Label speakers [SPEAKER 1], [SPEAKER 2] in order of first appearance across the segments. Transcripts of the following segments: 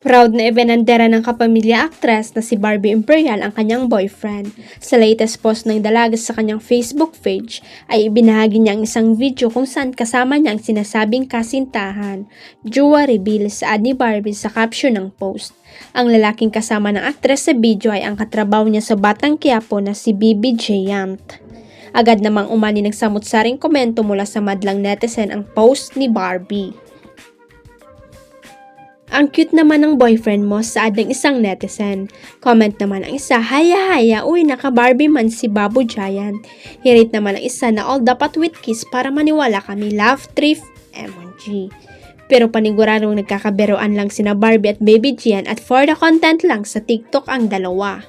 [SPEAKER 1] Proud na ibinandera ng kapamilya actress na si Barbie Imperial ang kanyang boyfriend. Sa latest post ng dalaga sa kanyang Facebook page ay ibinahagi niya ang isang video kung saan kasama niya ang sinasabing kasintahan. Jua reveal sa ad ni Barbie sa caption ng post. Ang lalaking kasama ng actress sa video ay ang katrabaho niya sa Batang Quiapo na si Bibi Giant. Agad namang umani nagsamot-saring komento mula sa madlang netizen ang post ni Barbie. Ang cute naman ng boyfriend mo, saad ng isang netizen. Comment naman ang isa, haya-haya, uy naka-Barbie man si Babu Giant. Hirit naman ang isa na all dapat with kiss para maniwala kami, laugh, thrift, emoji. Pero paniguradong nagkakaberoan lang sina Barbie at Baby Giant at for the content lang sa TikTok ang dalawa.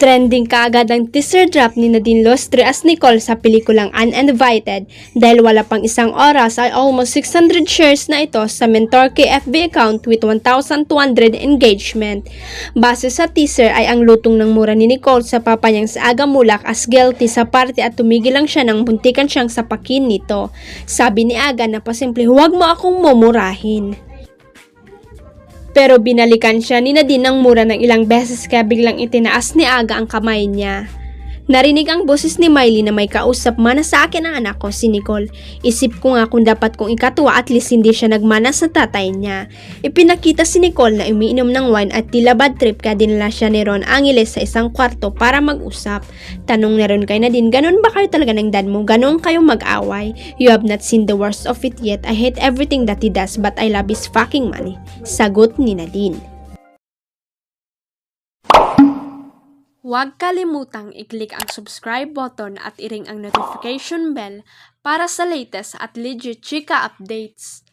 [SPEAKER 1] Trending kaagad ang teaser drop ni Nadine Lustre as Nicole sa pelikulang Uninvited dahil wala pang isang oras ay almost 600 shares na ito sa Mentorke FB account with 1,200 engagement. Base sa teaser ay ang lutong ng mura ni Nicole sa papa niyang sa Aga Mulak as guilty sa party at tumigil lang siya nang buntikan siyang sapakin nito. Sabi ni Aga na pasimple, huwag mo akong mumurahin. Pero binalikan siya ni Nadine ng mura ng ilang beses kaya biglang itinaas ni Aga ang kamay niya. Narinig ang boses ni Miley na may kausap, mana sa akin ang anak ko, si Nicole. Isip ko nga kung dapat kong ikatuwa at least hindi siya nagmana sa tatay niya. Ipinakita si Nicole na umiinom ng wine at tila bad trip kaya dinala siya ni Ron Angeles sa isang kwarto para mag-usap. Tanong na ron kay Nadine, ganun ba kayo talaga ng dad mo? Ganun kayong mag-away? You have not seen the worst of it yet. I hate everything that he does but I love his fucking money. Sagot ni Nadine. Huwag kalimutang i-click ang subscribe button at i-ring ang notification bell para sa latest at legit chika updates.